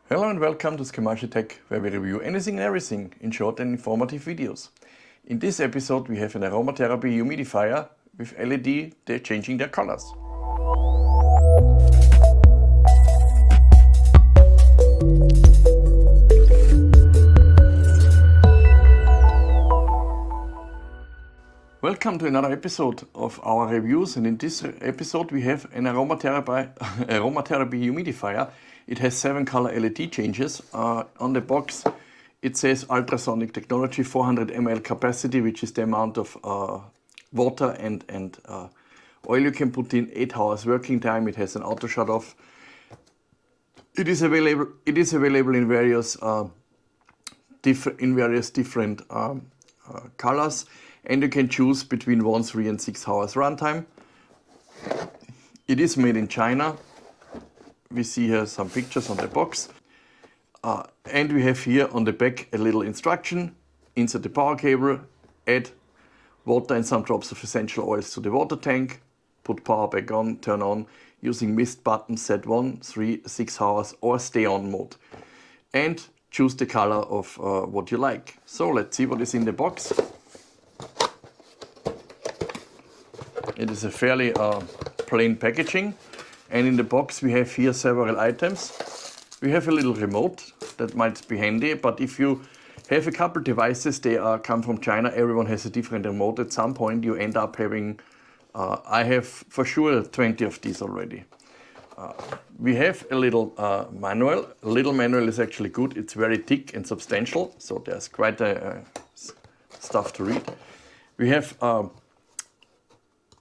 Hello and welcome to Schematic Tech, where we review anything and everything in short and informative videos. In this episode we have an aromatherapy humidifier with LED changing their colors. Welcome to another episode of our reviews, and in this episode we have an aromatherapy humidifier. It has 7 color LED changes. On the box it says ultrasonic technology, 400 ml capacity, which is the amount of water and oil you can put in, 8 hours working time. It has an auto shut off. It is available in various different colors, and you can choose between 1, 3 and 6 hours runtime. It is made in China. We see here some pictures on the box. And we have here on the back a little instruction. Insert the power cable, add water and some drops of essential oils to the water tank, put power back on, turn on using mist button, set 1, 3, 6 hours or stay on mode. And choose the color of what you like. So let's see what is in the box. It is a fairly plain packaging. And in the box we have here several items. We have a little remote that might be handy, but if you have a couple devices, they come from China, everyone has a different remote. At some point you end up having, I have for sure 20 of these already. We have a little manual. A little manual is actually good. It's very thick and substantial, so there's quite a stuff to read. We have a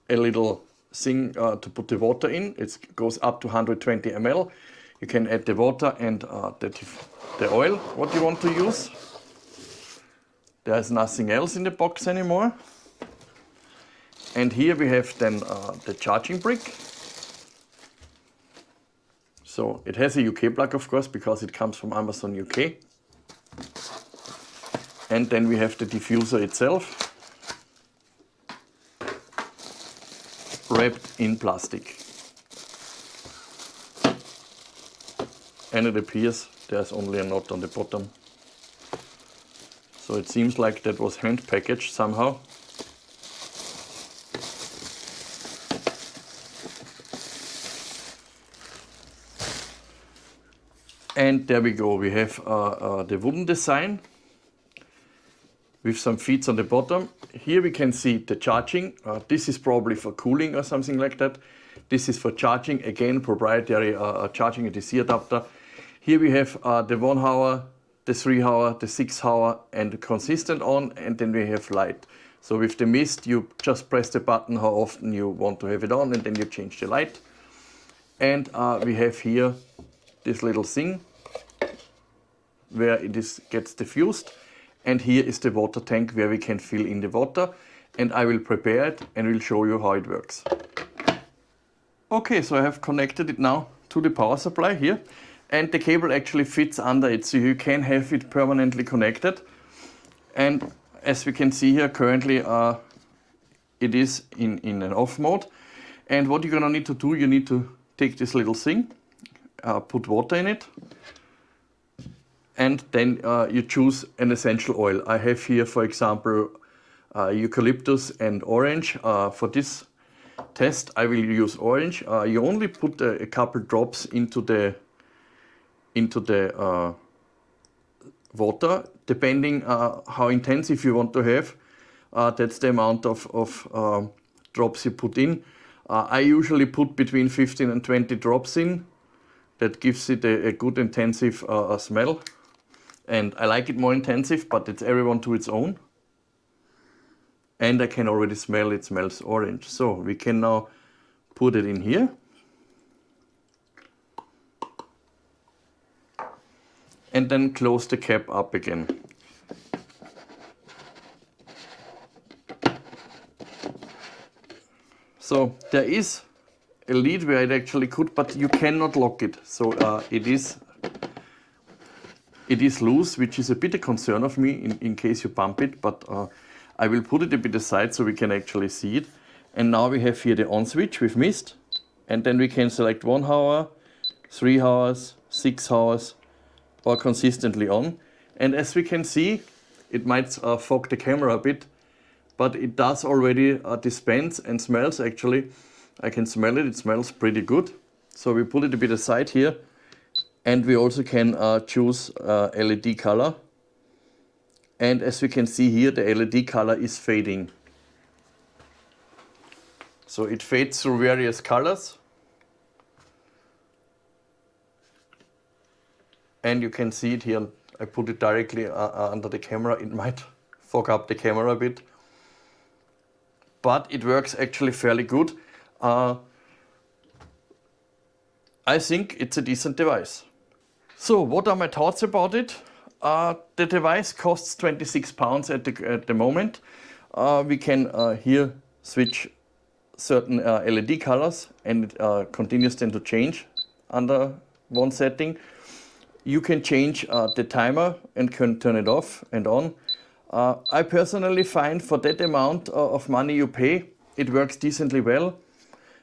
little thing to put the water in. It goes up to 120 ml. You can add the water and the oil, what you want to use. There's nothing else in the box anymore. And here we have then the charging brick. So it has a UK plug, of course, because it comes from Amazon UK. And then we have the diffuser itself, wrapped in plastic. And it appears there's only a knot on the bottom. So it seems like that was hand packaged somehow. And there we go, we have the wooden design with some feet on the bottom. Here we can see the charging. This is probably for cooling or something like that. This is for charging, again proprietary charging and DC adapter. Here we have the 1 hour, the 3 hour, the 6 hour and the consistent on, and then we have light. So with the mist you just press the button how often you want to have it on, and then you change the light. And we have here this little thing where it gets diffused. And here is the water tank where we can fill in the water, and I will prepare it and will show you how it works. Okay, so I have connected it now to the power supply here, and the cable actually fits under it, so you can have it permanently connected. And as we can see here, currently it is in an off mode. And what you're gonna need to do, you need to take this little thing, put water in it, and then you choose an essential oil. I have here, for example, eucalyptus and orange. For this test I will use orange. You only put a couple drops into the water, depending how intensive you want to have. That's the amount of drops you put in. I usually put between 15 and 20 drops in. That gives it a good intensive smell. And I like it more intensive, but it's everyone to its own. And I can already smell it smells orange. So we can now put it in here. And then close the cap up again. So there is a lead where it actually could, but you cannot lock it. So it is loose, which is a bit a concern of me in case you bump it, but I will put it a bit aside so we can actually see it. And now we have here the on switch with mist, and then we can select 1 hour, 3 hours, 6 hours, or consistently on. And as we can see, it might fog the camera a bit, but it does already dispense and smells actually. I can smell it smells pretty good. So we put it a bit aside here, and we also can choose LED color. And as we can see here, the LED color is fading. So it fades through various colors. And you can see it here. I put it directly under the camera. It might fog up the camera a bit. But it works actually fairly good. I think it's a decent device. So what are my thoughts about it? The device costs £26 at the moment. We can here switch certain LED colors, and it continues then to change under one setting. You can change the timer and can turn it off and on. I personally find for that amount of money you pay, it works decently well.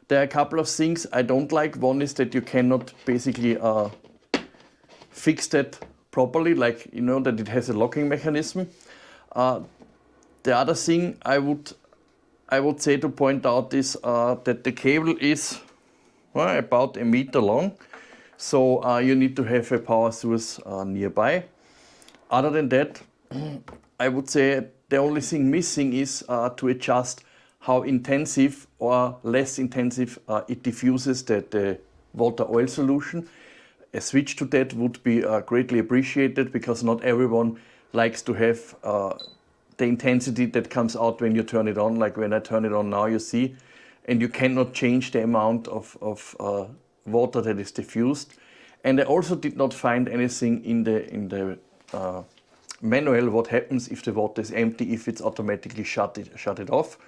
There are a couple of things I don't like. One is that you cannot basically fix that properly, like you know that it has a locking mechanism. The other thing I would say to point out is that the cable is about 1 meter long, so you need to have a power source nearby. Other than that, I would say the only thing missing is to adjust how intensive or less intensive it diffuses the water oil solution. A switch to that would be greatly appreciated, because not everyone likes to have the intensity that comes out when you turn it on, like when I turn it on now, you see, and you cannot change the amount of water that is diffused. And I also did not find anything in the manual what happens if the water is empty, if it's automatically shut it off.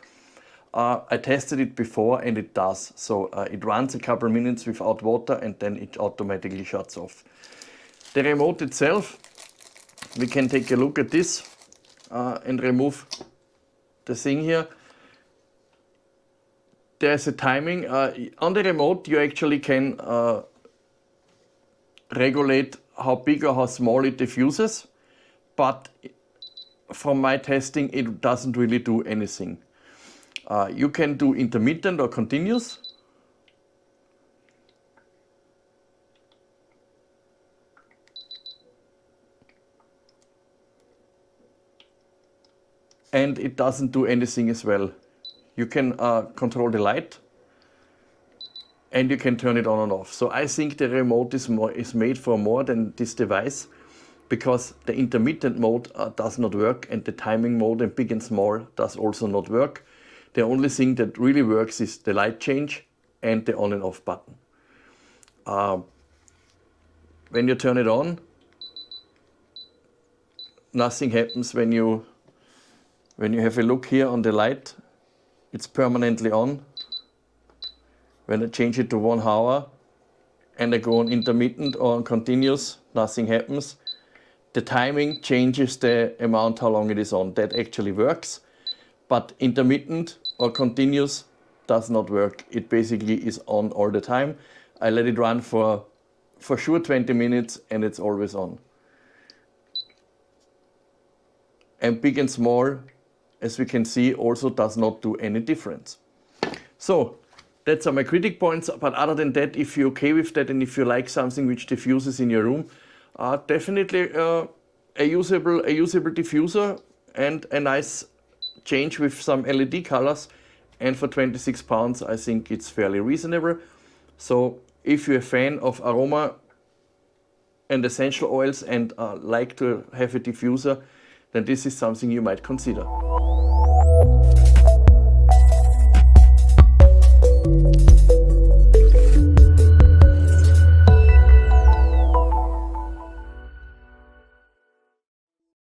I tested it before and it does. So it runs a couple minutes without water and then it automatically shuts off. The remote itself, we can take a look at this and remove the thing here. There's a timing. On the remote you actually can regulate how big or how small it diffuses, but from my testing it doesn't really do anything. You can do intermittent or continuous. And it doesn't do anything as well. You can control the light and you can turn it on and off. So I think the remote is made for more than this device, because the intermittent mode does not work, and the timing mode and big and small does also not work. The only thing that really works is the light change and the on and off button. When you turn it on, nothing happens. When you have a look here on the light, it's permanently on. When I change it to 1 hour and I go on intermittent or on continuous, nothing happens. The timing changes the amount how long it is on. That actually works. But intermittent or continuous does not work. It basically is on all the time. I let it run for sure 20 minutes and it's always on. And big and small, as we can see, also does not do any difference. So that's my critic points. But other than that, if you're okay with that and if you like something which diffuses in your room, definitely a usable diffuser and a nice change with some LED colors, and for £26 I think it's fairly reasonable. So if you're a fan of aroma and essential oils and like to have a diffuser, then this is something you might consider.